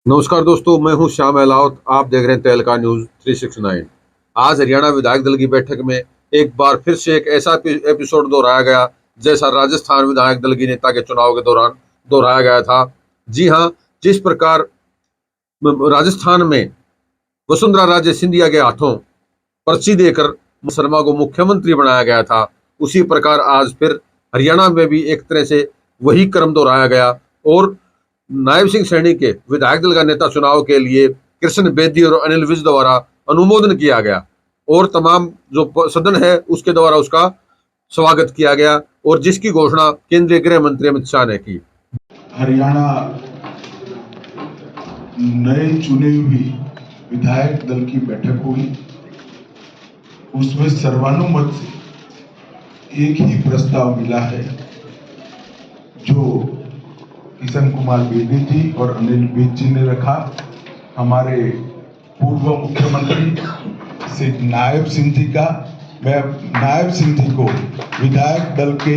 नमस्कार दोस्तों, मैं हूं श्याम अहलावत। आप देख रहे हैं तहलका न्यूज 369। आज हरियाणा विधायक दल की बैठक में एक बार फिर से एक ऐसा एपिसोड दोहराया गया जैसा राजस्थान विधायक दल की नेता के चुनाव के दौरान दोहराया गया था। जी हां, जिस प्रकार राजस्थान में वसुंधरा राजे सिंधिया के हाथों पर्ची देकर शर्मा को मुख्यमंत्री बनाया गया था, उसी प्रकार आज फिर हरियाणा में भी एक तरह से वही क्रम दोहराया गया और नायब सिंह सैनी के विधायक दल का नेता चुनाव के लिए कृष्ण बेदी और अनिल विज द्वारा अनुमोदन किया गया और तमाम जो सदन है उसके द्वारा उसका स्वागत किया गया और जिसकी घोषणा केंद्रीय गृह मंत्री अमित शाह ने की। हरियाणा नए चुने हुई विधायक दल की बैठक हुई, उसमें सर्वानुमत से एक ही प्रस्ताव मिला है जो किशन कुमार बेदी जी और अनिल विज जी ने रखा। हमारे पूर्व मुख्यमंत्री श्री नायब सिंह जी का, मैं नायब सिंह जी को विधायक दल के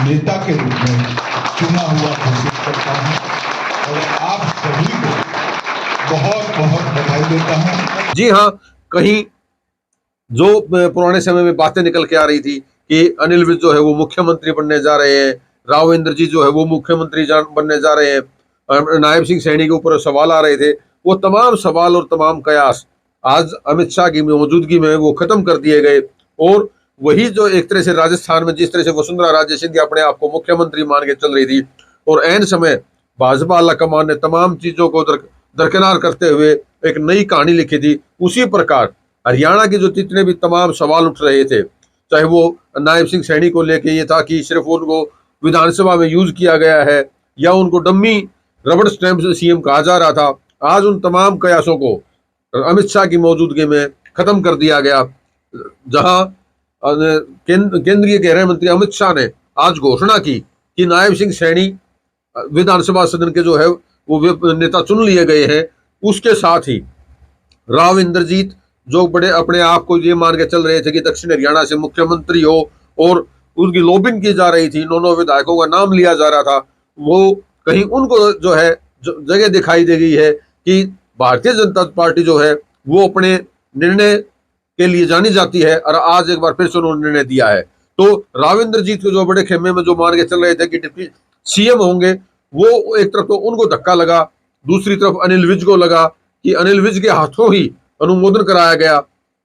नेता के रूप में चुना हुआ घोषित करता हूं और आप सभी को बहुत बहुत बधाई देता हूं। जी हाँ, कहीं जो पुराने समय में बातें निकल के आ रही थी कि अनिल विज जो है वो मुख्यमंत्री बनने जा रहे हैं, राव इंद्रजीत जी जो है वो मुख्यमंत्री बनने जा रहे हैं, नायब सिंह सैनी के ऊपर सवाल आ रहे थे, वो तमाम सवाल और तमाम कयास आज अमित शाह की मौजूदगी में वो खत्म कर दिए गए। और वही जो एक तरह से राजस्थान में जिस तरह से वसुंधरा राजे सिंधिया अपने आप को मुख्यमंत्री मान के चल रही थी और ऐन समय भाजपा आला कमान ने तमाम चीजों को दरकिनार करते हुए एक नई कहानी लिखी थी, उसी प्रकार हरियाणा के जो जितने भी तमाम सवाल उठ रहे थे, चाहे वो नायब सिंह सैनी को लेके ये था कि सिर्फ उनको विधानसभा में यूज किया गया है या उनको डम्मी रबड़ स्टैंप से सीएम कहा जा रहा था, आज उन तमाम कयासों को अमित शाह की मौजूदगी में खत्म कर दिया गया। जहां केंद्रीय गृह मंत्री अमित शाह ने आज घोषणा की कि नायब सिंह सैनी विधानसभा सदन के जो है वो नेता चुन लिए गए हैं। उसके साथ ही राव इंद्रजीत जो बड़े अपने आप को ये मान के चल रहे थे कि दक्षिण हरियाणा से मुख्यमंत्री हो और उनकी लॉबिंग की जा रही थी, दोनों विधायकों का नाम लिया जा रहा था, वो कहीं उनको जो है जगह दिखाई दे गई है कि भारतीय जनता पार्टी जो है वो अपने निर्णय के लिए जानी जाती है और आज एक बार फिर से उन्होंने निर्णय दिया है। तो राविंद्रजीत को जो बड़े खेमे में जो मान के चल रहे थे कि डिप्टी सीएम होंगे, वो एक तरफ तो उनको धक्का लगा, दूसरी तरफ अनिल विज को लगा कि अनिल विज के हाथों ही अनुमोदन कराया गया।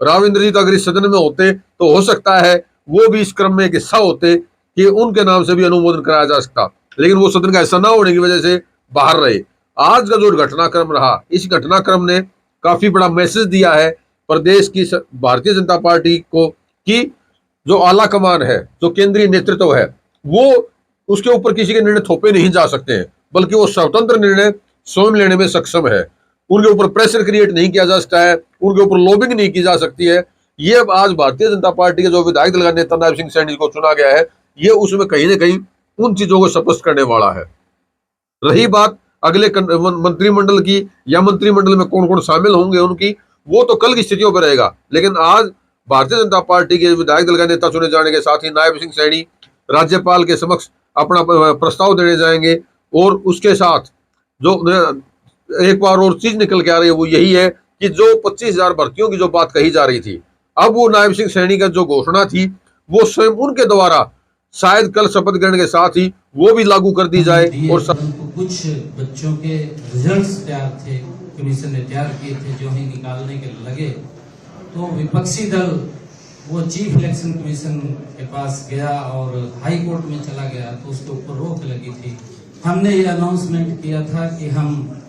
राविंद्रजीत अगर इस सदन में होते तो हो सकता है वो भी इस क्रम में एक हिस्सा होते कि उनके नाम से भी अनुमोदन कराया जा सकता, लेकिन वो सदन का हिस्सा ना होने की वजह से बाहर रहे। आज का जो घटनाक्रम रहा, इस घटनाक्रम ने काफी बड़ा मैसेज दिया है प्रदेश की भारतीय जनता पार्टी को कि जो आला कमान है, जो केंद्रीय नेतृत्व है, वो उसके ऊपर किसी के निर्णय थोपे नहीं जा सकते हैं, बल्कि वो स्वतंत्र निर्णय स्वयं लेने में सक्षम है। उनके ऊपर प्रेशर क्रिएट नहीं किया जा सकता है, उनके ऊपर लॉबिंग नहीं की जा सकती है। ये अब आज भारतीय जनता पार्टी के जो विधायक दल का नेता नायब सिंह सैनी को चुना गया है, ये उसमें कहीं ना कहीं उन चीजों को स्पष्ट करने वाला है। रही बात अगले मंत्रिमंडल की या मंत्रिमंडल में कौन कौन शामिल होंगे उनकी, वो तो कल की स्थितियों पर रहेगा, लेकिन आज भारतीय जनता पार्टी के विधायक दल का नेता चुने जाने के साथ ही नायब सिंह सैनी राज्यपाल के समक्ष अपना प्रस्ताव देने जाएंगे और उसके साथ जो एक बार और चीज निकल के आ रही है वो यही है कि जो 25,000 भर्तियों की जो बात कही जा रही थी, अब वो नायब सिंह सैनी का जो घोषणा थी वो स्वयं उनके द्वारा शायद कल शपथ ग्रहण के साथ ही वो भी लागू कर दी जाए। और कुछ बच्चों के रिजल्ट्स तैयार थे, कमीशन ने तैयार किए थे, जो ही निकालने के लगे तो विपक्षी दल वो चीफ इलेक्शन कमीशन के पास गया और हाई कोर्ट में चला गया, तो उसके ऊपर रोक लगी थी। हमने ये अनाउंसमेंट किया था कि हम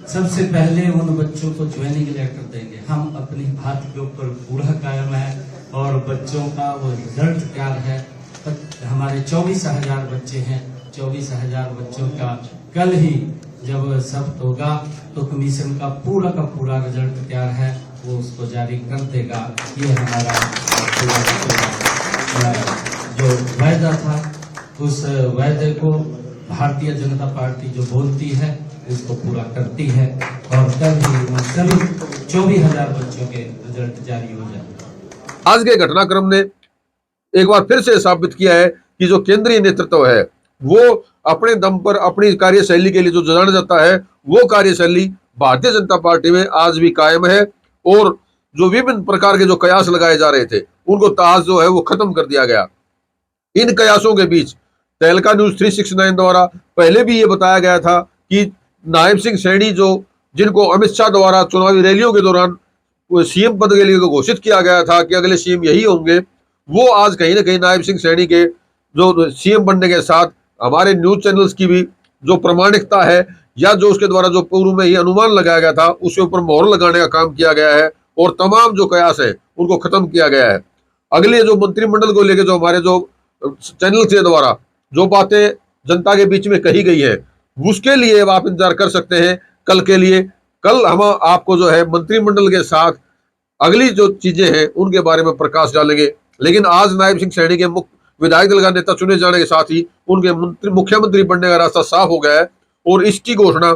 सबसे पहले उन बच्चों को ज्वाइनिंग लेटर देंगे। हम अपनी बात के ऊपर पूरा कायम है और बच्चों का वो रिजल्ट तैयार है। हमारे 24,000 बच्चे हैं, 24,000 बच्चों का कल ही जब सब होगा तो कमीशन का पूरा रिजल्ट तैयार है, वो उसको जारी कर देगा। ये हमारा जो वायदा था, उस वायदे को भारतीय जनता पार्टी जो बोलती है उसको पूरा करती है और कल ही सभी 24,000 बच्चों के रिजल्ट जारी हो जाए। आज के घटनाक्रम ने एक बार फिर से साबित किया है कि जो केंद्रीय नेतृत्व है वो अपने दम पर अपनी कार्यशैली के लिए जो जाना जाता है वो कार्यशैली भारतीय जनता पार्टी में आज भी कायम है और जो विभिन्न प्रकार के जो कयास लगाए जा रहे थे उनको ताज जो है वो खत्म कर दिया गया। इन कयासों के बीच तहलका न्यूज 369 द्वारा पहले भी ये बताया गया था कि नायब सिंह सैनी जो जिनको अमित शाह द्वारा चुनावी रैलियों के दौरान सीएम पद के लिए घोषित किया गया था कि अगले सीएम यही होंगे, वो आज कहीं ना कहीं नायब सिंह सैनी के जो सीएम बनने के साथ हमारे न्यूज चैनल्स की भी जो प्रामाणिकता है या जो उसके द्वारा जो पूर्व में ही अनुमान लगाया गया था उसके ऊपर मोहर लगाने का काम किया गया है और तमाम जो कयास है उनको खत्म किया गया है। अगले जो मंत्रिमंडल को लेकर जो हमारे जो चैनल के द्वारा जो बातें जनता के बीच में कही गई है उसके लिए अब आप इंतजार कर सकते हैं कल के लिए। कल हम आपको जो है मंत्रिमंडल के साथ अगली जो चीजें हैं उनके बारे में प्रकाश डालेंगे। लेकिन आज नायब सिंह सैनी के विधायक दल का नेता चुने जाने के साथ ही उनके मुख्यमंत्री बनने का रास्ता साफ हो गया है और इसकी घोषणा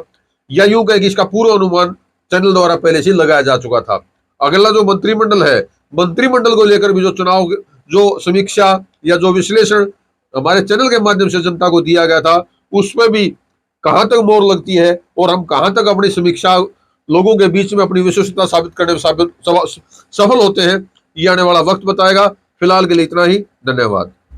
या यूं कहे कि इसका पूर्व अनुमान चैनल द्वारा पहले से लगाया जा चुका था। अगला जो मंत्रिमंडल है, मंत्रिमंडल को लेकर भी जो चुनाव जो समीक्षा या जो विश्लेषण हमारे चैनल के माध्यम से जनता को दिया गया था उसमें भी कहां तक मोहर लगती है और हम कहां तक अपनी समीक्षा लोगों के बीच में अपनी विश्वसनीयता साबित करने में सफल होते हैं, ये आने वाला वक्त बताएगा। फिलहाल के लिए इतना ही, धन्यवाद।